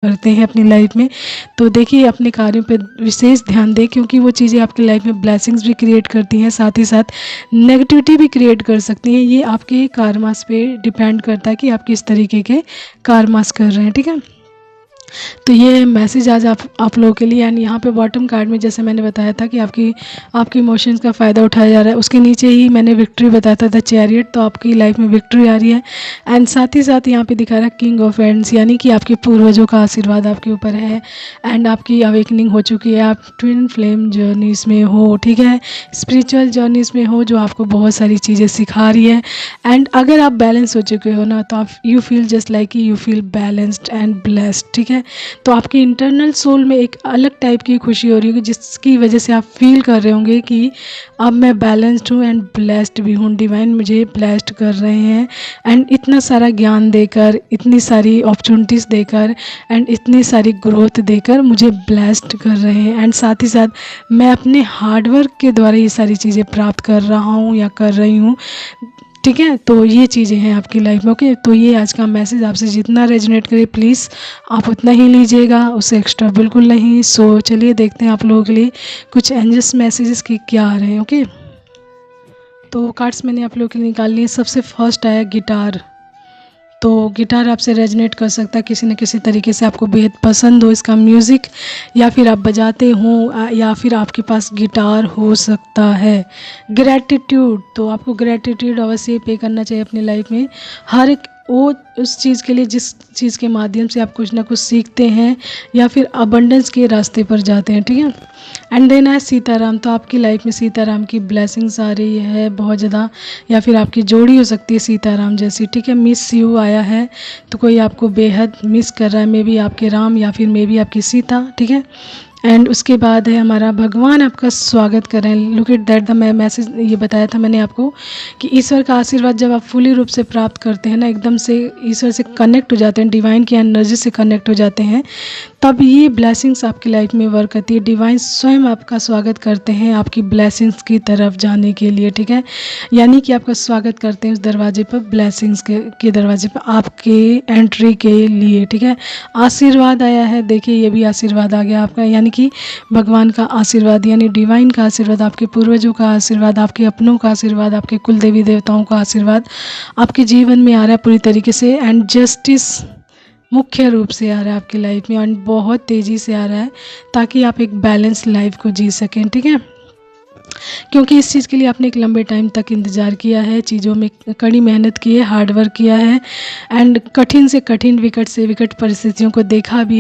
करते हैं अपनी लाइफ में। तो देखिए अपने कार्यों पे विशेष ध्यान दें, क्योंकि वो चीज़ें आपकी लाइफ में ब्लेसिंग्स भी क्रिएट करती हैं, साथ ही साथ नेगेटिविटी भी क्रिएट कर सकती हैं। ये आपके कार्मास पे डिपेंड करता है कि आप किस तरीके के कार्मास कर रहे हैं, ठीक है। तो ये मैसेज आज आप लोगों के लिए। एंड यहाँ पे बॉटम कार्ड में जैसे मैंने बताया था कि आपकी इमोशंस का फ़ायदा उठाया जा रहा है, उसके नीचे ही मैंने विक्ट्री बताया था, द चैरियट। तो आपकी लाइफ में विक्ट्री आ रही है। एंड साथ ही साथ यहाँ पे दिखा रहा है किंग ऑफ एंड्स, यानी कि आपके पूर्वजों का आशीर्वाद आपके ऊपर है। एंड आपकी अवेकनिंग हो चुकी है, आप ट्विन फ्लेम जर्नीज़ में हो, ठीक है, स्पिरिचुअल जर्नीज़ में हो, जो आपको बहुत सारी चीज़ें सिखा रही है। एंड अगर आप बैलेंस हो चुके हो ना, तो आप you feel just like you feel balanced and blessed, ठीक है। तो आपकी इंटरनल सोल में एक अलग टाइप की खुशी हो रही होगी, जिसकी वजह से आप फील कर रहे होंगे कि अब मैं बैलेंस्ड हूँ एंड ब्लेस्ड भी हूँ। डिवाइन मुझे ब्लेस्ड कर रहे हैं एंड इतना सारा ज्ञान देकर, इतनी सारी अपॉर्चुनिटीज़ देकर एंड इतनी सारी ग्रोथ देकर मुझे ब्लेस्ड कर रहे हैं। एंड साथ ही साथ मैं अपने हार्डवर्क के द्वारा ये सारी चीज़ें प्राप्त कर रहा हूँ या कर रही हूँ, ठीक है। तो ये चीज़ें हैं आपकी लाइफ में, ओके। तो ये आज का मैसेज आपसे जितना रेजोनेट करे प्लीज़ आप उतना ही लीजिएगा, उससे एक्स्ट्रा बिल्कुल नहीं। सो चलिए देखते हैं आप लोगों के लिए कुछ एंजल्स मैसेजेस की क्या आ रहे हैं, ओके। तो कार्ड्स मैंने आप लोगों के लिए निकाल लिए। सबसे फर्स्ट आया गिटार। तो गिटार आपसे रेजोनेट कर सकता है किसी न किसी तरीके से, आपको बेहद पसंद हो इसका म्यूज़िक, या फिर आप बजाते हो, या फिर आपके पास गिटार हो सकता है। ग्रैटिट्यूड, तो आपको ग्रैटिट्यूड अवश्य पे करना चाहिए अपनी लाइफ में, हर एक वो उस चीज़ के लिए जिस चीज़ के माध्यम से आप कुछ ना कुछ सीखते हैं या फिर अबंडेंस के रास्ते पर जाते हैं, ठीक है। एंड देन है सीताराम। तो आपकी लाइफ में सीताराम की ब्लेसिंग्स आ रही है बहुत ज़्यादा, या फिर आपकी जोड़ी हो सकती है सीताराम जैसी, ठीक है। मिस यू आया है, तो कोई आपको बेहद मिस कर रहा है, मे बी आपके राम या फिर मे बी आपकी सीता, ठीक है। एंड उसके बाद है हमारा भगवान आपका स्वागत कर रहे हैं। लुक एट दैट, द मैं मैसेज ये बताया था मैंने आपको कि ईश्वर का आशीर्वाद जब आप फुली रूप से प्राप्त करते हैं ना, एकदम से ईश्वर से कनेक्ट हो जाते हैं, डिवाइन की एनर्जी से कनेक्ट हो जाते हैं, तब ये ब्लेसिंग्स आपकी लाइफ में वर्क करती है। डिवाइन स्वयं आपका स्वागत करते हैं आपकी ब्लेसिंग्स की तरफ जाने के लिए, ठीक है। यानी कि आपका स्वागत करते हैं उस दरवाजे पर, ब्लेसिंग्स के दरवाजे पर आपके एंट्री के लिए, ठीक है। आशीर्वाद आया है, देखिए ये भी आशीर्वाद आ गया आपका, यानी कि भगवान का आशीर्वाद, यानी डिवाइन का आशीर्वाद, आपके पूर्वजों का आशीर्वाद, आपके अपनों का आशीर्वाद, आपके कुल देवी देवताओं का आशीर्वाद आपके जीवन में आ रहा है पूरी तरीके से। एंड जस्टिस मुख्य रूप से आ रहा है आपकी लाइफ में, और बहुत तेज़ी से आ रहा है, ताकि आप एक बैलेंस लाइफ को जी सकें, ठीक है। क्योंकि इस चीज़ के लिए आपने एक लंबे टाइम तक इंतज़ार किया है, चीज़ों में कड़ी मेहनत की है, हार्ड वर्क किया है, एंड कठिन से कठिन, विकट से विकट परिस्थितियों को देखा भी